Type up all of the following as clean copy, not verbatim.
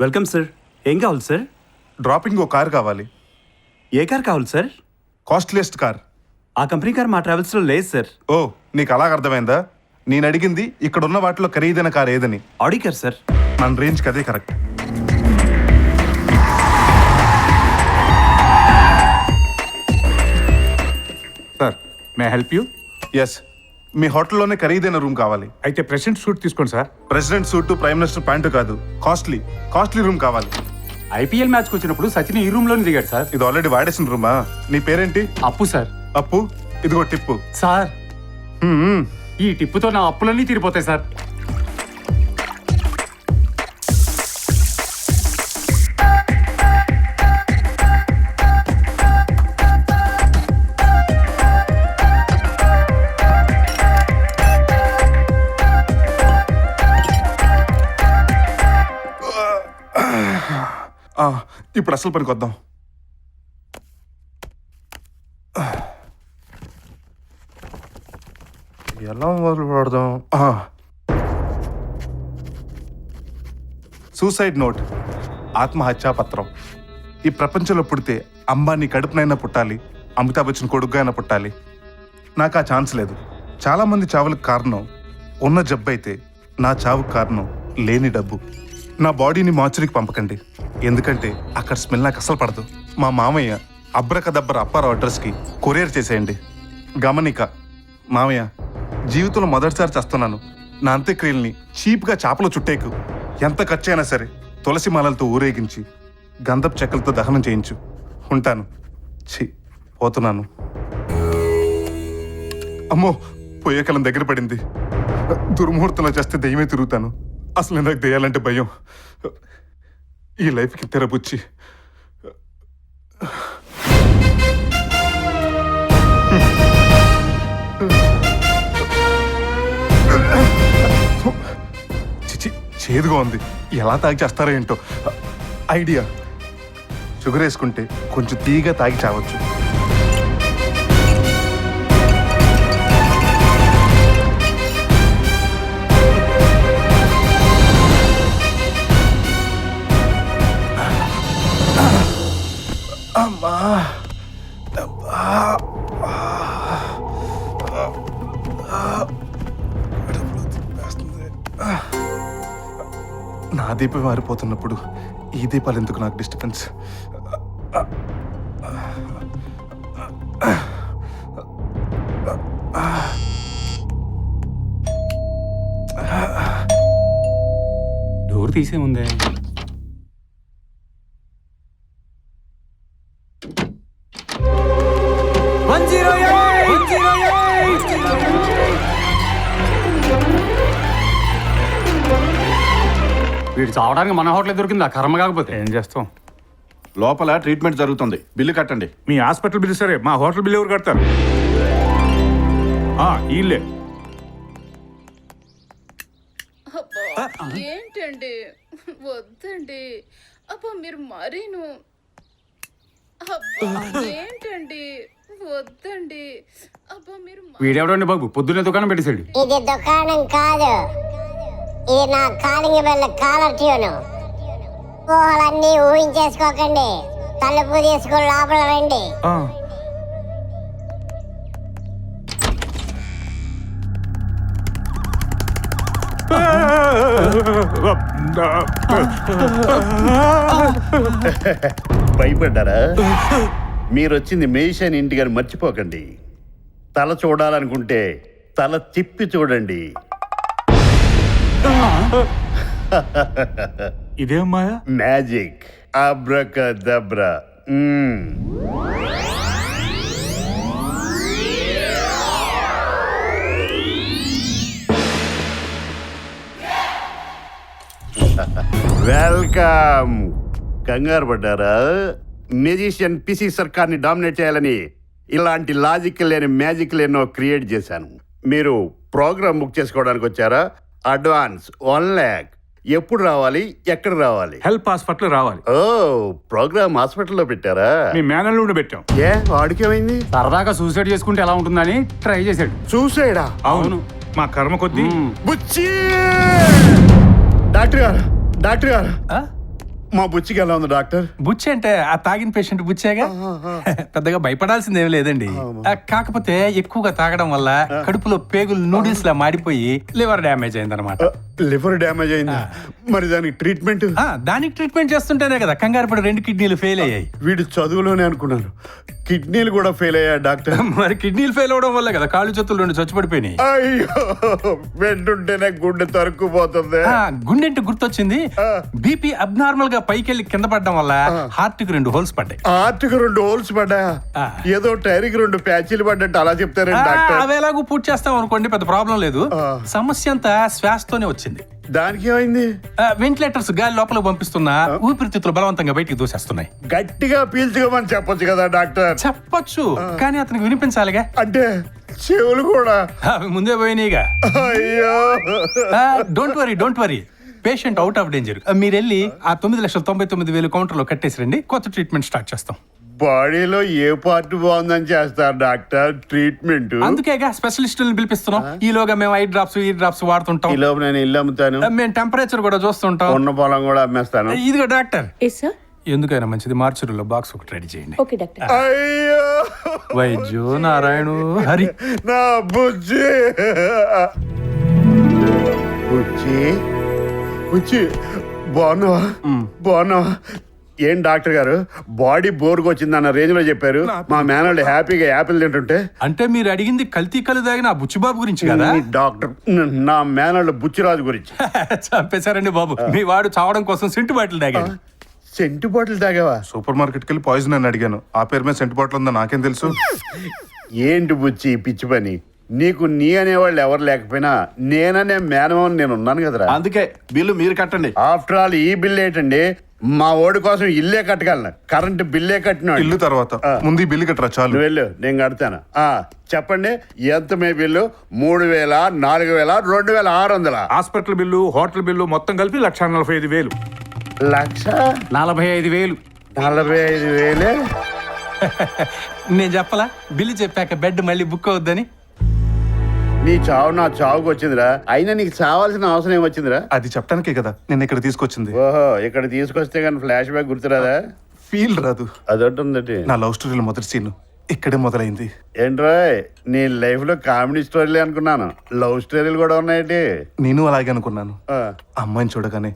Welcome sir. ఏం కావాలి sir? Dropping ఓ car కావాలి. ఏ కార్ కావాలి సార్? Costliest car. ఆ కంపెనీ కార్ మా ట్రావెల్స్లో లేదు సార్. ఓ, నీకు అలాగ అర్థమైందా? నేను అడిగింది ఇక్కడ ఉన్న వాటిలో ఖరీదైన కార్ ఏదని. Audi car sir. మన రేంజ్కి అదే correct. Sir, may help you? Yes, మీ హోటల్లోనే ఖరీదైన రూమ్ కావాలి. అయితే ప్రెసిడెంట్ సూట్ తీసుకోండి sir. President suite, prime minister pant కాదు, కాస్ట్లీ రూమ్ కావాలి. ఐపీఎల్ మ్యాచ్కి వచ్చినప్పుడు సచిన్ ఈ రూమ్లోనే దిగాడు సార్. ఇది ఆల్రెడీ వాడేసిన రూమా? నీ పేరేంటి? అప్పు సార్. అప్పు, ఇదిగో టిప్పు. సార్, ఈ టిప్పుతో నా అప్పులన్నీ తీరిపోతాయి సార్. ఇప్పుడు అసలు పనికి వద్దాం. ఎలా మొదలు పెడదాం? సూసైడ్ నోట్, ఆత్మహత్యా పత్రం. ఈ ప్రపంచంలో పుడితే అంబానీ కడుపునైనా పుట్టాలి, అమితాబ్ బచ్చన్ కొడుకుగా అయినా పుట్టాలి. నాకు ఆ ఛాన్స్ లేదు. చాలామంది చావులకు కారణం ఉన్న జబ్బు అయితే, నా చావుకు కారణం లేని డబ్బు. నా బాడీని మార్చురికి పంపకండి, ఎందుకంటే అక్కడ స్మెల్ నాకు అసలు పడదు. మా మామయ్య అబ్రకదబ్బర అప్పారావు అడ్రస్కి కొరియర్ చేసేయండి. గమనిక, మామయ్య, జీవితంలో మొదటిసారి చేస్తున్నాను. నా అంత్యక్రియల్ని చీప్గా చేపలు చుట్టేకు. ఎంత ఖర్చు అయినా సరే తులసి మాలలతో ఊరేగించి గంధపు చెక్కలతో దహనం చేయించు. ఉంటాను. పోతున్నాను. అమ్మో, పోయే కాలం దగ్గర పడింది. దుర్ముహూర్తంలో చేస్తే దయ్యమే తిరుగుతాను. అసలు నాకు దయ్యాలంటే భయం. ఈ లైఫ్కి తెరబుచ్చి. చిచి, చేదుగా ఉంది. ఎలా తాగి చేస్తారో ఏంటో. ఐడియా, షుగర్ వేసుకుంటే కొంచెం తీగా తాగి చావచ్చు. నా దీపం మారిపోతున్నప్పుడు ఈ దీపాలు ఎందుకు నాకు డిస్టర్బెన్స్? డోర్ తీసే ఉందే. వీడు చావడానికి మన హోటల్ దొరికిందా? కర్మ కాకపోతే ఏం చేస్తాం? లోపల ట్రీట్మెంట్ జరుగుతుంది, బిల్లు కట్టండి. మీ హాస్పిటల్ బిల్ సరే, మా హోటల్ బిల్ ఎవరు కడతారు? వీళ్ళే. ఏంటండి, వద్దండి. అబ్బా మీరు మరీను. ఏంటండి, వద్దండి. అబ్బా మీరు. వీడెవడండి బాబు, పొద్దున్నే దుకాణం పెట్టేశాడు. ఇది దుకాణం కాదు, ఇది నా కాలింగ్ బెల్ల కాలర్ ట్యూను. ఊహలన్నీ ఊహించేసుకోకండి. తలుపు తీసుకుని లోపల రండి. భయపడ్డారా? మీరొచ్చింది మేషాని ఇంటికి మర్చిపోకండి. తల చూడాలనుకుంటే తల తిప్పి చూడండి. ఇదేం మాయా? Magic, abracadabra. వెల్కమ్. కంగారు పడ్డారా? మ్యూజిషియన్ పిసి సర్కార్ని డామినేట్ చేయాలని ఇలాంటి లాజిక్ లేని మ్యాజిక్ ఎన్నో క్రియేట్ చేశాను. మీరు ప్రోగ్రామ్ బుక్ చేసుకోవడానికి వచ్చారా? Advance 1 lakh. ఎప్పుడు రావాలి, ఎక్కడ రావాలి? హెల్ప్ హాస్పిటల్ రావాలి. ఓ, ప్రోగ్రామ్ హాస్పిటల్లో పెట్టారా? మీ మేనల్ నుండి పెట్టాం. ఏ, వాడికేమైంది? సరదాగా సూసైడ్ చేసుకుంటే ఎలా ఉంటుందని ట్రై చేశాడు. చూసాడా? అవును, మా కర్మ కొద్దీ. బుచ్చి! డాక్టర్ గారు, మా బుచ్చికి ఎలా ఉంది డాక్టర్? బుచ్చి అంటే ఆ తాగిన పేషెంట్ బుచ్చేగా. పెద్దగా భయపడాల్సింది ఏం లేదండి. కాకపోతే ఎక్కువగా తాగడం వల్ల కడుపులో పేగులు నూడిల్స్ లా మాడిపోయి లివర్ డ్యామేజ్ అయిందనమాట. లివర్ డ్యామేజ్ అయిందా? మరి దానికి ట్రీట్మెంట్? దానికి ట్రీట్మెంట్ చేస్తుంటేనే కదా కంగారు పడి 2 కిడ్నీలు ఫెయిల్ అయ్యాయి. వీడి చదువులోనే అనుకున్నాను, కిడ్నీలు కూడా ఫెయిల్ అయ్యా డాక్టర్. మరి కిడ్నీలు ఫెయిల్ అవడం వల్ల కదా కాళ్ళు చేతులు 2 చచ్చిపడిపోయినాయి. అయ్యో, వెంటుంటేనే గుండె తరుక్కుపోతుంది. గుండెంటి గుర్తొచ్చింది. బీపీ అబ్నార్మల్ గా పైకి వెళ్ళి కింద పడడం వల్ల హార్ట్ కి 2 హోల్స్ పడ్డాయి. హార్ట్కి 2 హోల్స్ పడ్డా? ఏదో టైర్కి 2 ప్యాచీలు పడ్డట్టు అలా చెప్తారండి డాక్టర్. అవి ఎలాగో పూర్తి చేస్తాం అనుకోండి, పెద్ద ప్రాబ్లం లేదు. సమస్య అంతా శ్వాసతోనే వచ్చింది. దానికి ఏమైంది? వెంటిలేటర్స్ గాలి లోపల పంపిస్తున్నా ఊపిరితిత్తులు బలవంతంగా బయటికి దూసేస్తున్నాయి. గట్టిగా పీల్చుకోమని చెప్పొచ్చు కదా డాక్టర్. చెప్పొచ్చు, కానీ అతనికి వినిపించాలిగా. అంటే చెవులు కూడా? అవి ముందే పోయినాయిగా. అయ్యో, don't worry patient out of danger. మీరు వెళ్ళి ఆ 9,99,000 కౌంటర్ లో కట్టేసిరండి, కొత్త ట్రీట్మెంట్ స్టార్ట్ చేస్తాం. బాడీలో ఏ పార్ట్ బాగుందని చేస్తారు డాక్టర్ ట్రీట్మెంట్? అందుకేగా స్పెషలిస్టులను పిలిపిస్తున్నాం. ఈలోగా మేము ఐ డ్రాప్స్ వాడుతుంటాం. ఈలోపు నేను ఇల్లు అమ్ముతాను, మేము టెంపరేచర్ కూడా చూస్తుంటాం, ఉన్న పొలం కూడా అమ్మేస్తాను. ఇదిగో డాక్టర్, ఎస్ సార్. ఎందుకైనా మంచిది మార్చురీలో బాక్స్ ఒకటి రెడీ చేయండి. Okay doctor. అయ్యో, వైద్యో నారాయణ హరి. నా బుజ్జి బుజ్జి బుజ్జి, బాగున్నావా? బాగున్నావా? ఏం డాక్టర్ గారు, బాడీ బోర్గా వచ్చిందన్న రేంజ్ లో చెప్పారు. మా మేనల్డ్ హ్యాపీగా యాపిల్ తింటుంటే. అంటే మీరు అడిగింది కల్తీ కలు తాగిన ఆ బుచ్చిబాబు గురించి కదా? డాక్టర్, నా మేనల్డ్ బుచ్చిరాజు గురించి. చంపేశారండి బాబు, మీ వాడు చావడం కోసం సెంటు బాటిల్ తాగాడు. సెంటు బాటిల్ తాగావా? సూపర్ మార్కెట్కి వెళ్ళి పాయిజన్ అని అడిగాను. ఆ పేరు మీద సెంటు బాటిల్ ఉందో నాకేం తెలుసు. ఏంటి బుచ్చి పిచ్చి పని? నీకు నీ అనేవాళ్ళు ఎవరు లేకపోయినా నేననే మేనమని నేను ఉన్నాను కదరా. అందుకే బిల్లు మీరు కట్టండి. ఆఫ్టర్ ఆల్ ఈ బిల్ ఏంటండి? మా ఓడి కోసం ఇల్లే కట్టగలను, కరెంట్ బిల్లే కట్టిన. ఇల్లు తర్వాత ముందు ఈ బిల్లు కట్టరా చాలు. నువ్వు వెళ్ళు, నేను కడతాను. చెప్పండి, ఎంత మే bill? 3,000, 4,000, 2,600? Hospital bill, hotel bill మొత్తం కలిపి 1,45,000. 45,000. 45,000? నేను చెప్పలా బిల్లు చెప్పాక బెడ్ మళ్ళీ బుక్ అవుద్దని? నీ చావు నా చావుకు వచ్చిందిరా. అయినా నీకు చావాల్సిన అవసరం ఏమొచ్చిందిరా? అది చెప్పడానికే కదా నేను ఇక్కడ తీసుకొచ్చింది. ఓహో, ఇక్కడ తీసుకొస్తే కానీ ఫ్లాష్ బ్యాక్ గుర్తురాదా? ఫీల్ రాదు. అదొట్టుందటి. నా లవ్ స్టోరీలో మొదటి సీన్ ఇక్కడే మొదలైంది. ఏంట్రా, నీ లైఫ్ లో కామెడీ స్టోరీలే అనుకున్నాను, లవ్ స్టోరీలు కూడా ఉన్నాయేంటి? నేను అలాగే అనుకున్నాను. ఆ, అమ్మాయిని చూడగానే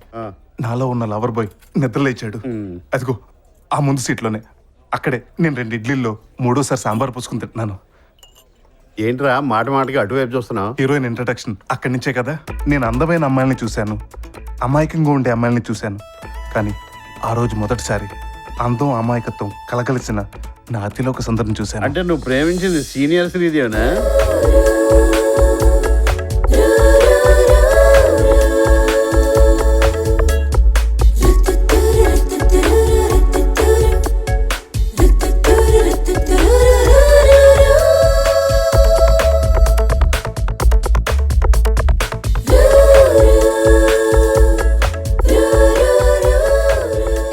నాలో ఉన్న లవర్ బాయ్ నిద్రలేచాడు. అదిగో ఆ ముందు సీట్లోనే. అక్కడే నేను 2 ఇడ్లీల్లో 3వ సాంబార్ పూసుకుని తింటున్నాను. ఏంట్రా మాట మాటకి అటువైపు చూస్తున్నావు? హీరోయిన్ ఇంట్రడక్షన్ అక్కడి నుంచే కదా. నేను అందమైన అమ్మాయిని చూశాను, అమాయకంగా ఉండే అమ్మాయిని చూశాను. కానీ ఆ రోజు మొదటిసారి అందం అమాయకత్వం కలగలిసిన నా అతిలోక సుందరిని చూశాను. అంటే నువ్వు ప్రేమించింది సీనియర్ శ్రీదేవినా?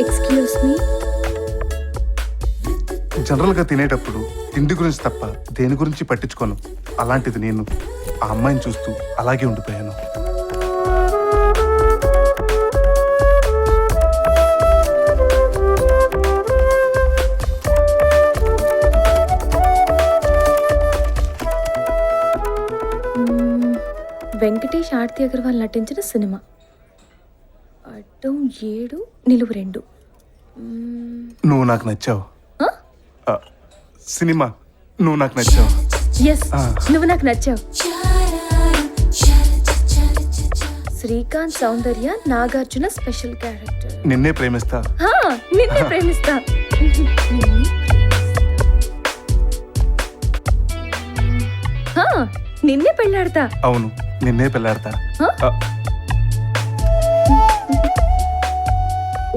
Excuse me. జనరల్గా తినేటప్పుడు తిండి గురించి తప్ప దేని గురించి పట్టించుకోను. అలాంటిది నేను ఆ అమ్మాయిని చూస్తూ అలాగే ఉండిపోయాను. వెంకటేష్ ఆర్తి అగర్వాల్ నటించిన సినిమా అడ్డం 7 నిలువు 2. నువ్వు నాకు నచ్చావు. సినిమా నువ్వు నాకు నచ్చావు. ఎస్, నువ్వు నాకు నచ్చావు. శ్రీకాంత్ సౌందర్య నాగార్జున స్పెషల్ క్యారెక్టర్. నిన్నే ప్రేమిస్తా. నిన్నే ప్రేమిస్తా. నిన్నే పెళ్ళాడతా. అవును, నిన్నే పెళ్ళాడతా.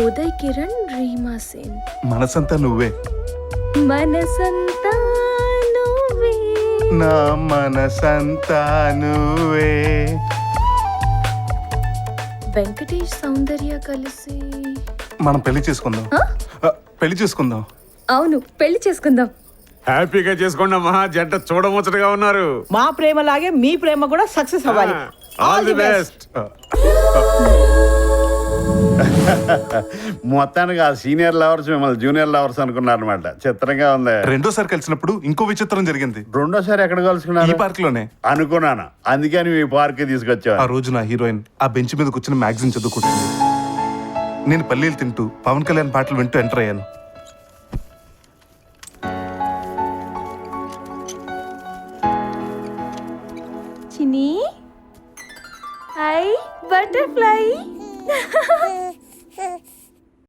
ఉదయ్ కిరణ్, రీమా సేన్. మనసంతా నువ్వే. మనసంతా నువ్వే. నా మనసంతా నువ్వే. వెంకటేష్ సౌందర్య కలిసి మనం పెళ్లి చేసుకుందాం. పెళ్లి చేసుకుందాం. అవును, పెళ్లి చేసుకుందాం. హ్యాపీగా చేసుకోండి అమ్మా, జంట చూడముచ్చటగా ఉన్నారు. మా ప్రేమలాగే మీ ప్రేమ కూడా సక్సెస్ అవ్వాలి. All the best. మొత్తానికి ఆ సీనియర్ లవర్స్ మిమ్మల్ని జూనియర్ లవర్స్ అనుకున్నారనమాట. చిత్రంగా ఉంది. రెండోసారి కలిసినప్పుడు ఇంకో విచిత్రం జరిగింది. రెండోసారి ఎక్కడ ఈ కలుసుకున్నారు? పార్క్ లోనే. అనుకున్నాను, అందుకని మీ పార్క్ ఆ తీసుకొచ్చాను. రోజు నా హీరోయిన్ ఆ బెంచ్ మీద కూర్చుని మ్యాగజైన్ చదువుకుంటుంది. నేను పల్లీలు తింటూ పవన్ కళ్యాణ్ పాటలు వింటూ ఎంటర్ అయ్యాను. చిని ఐ బటర్ఫ్లై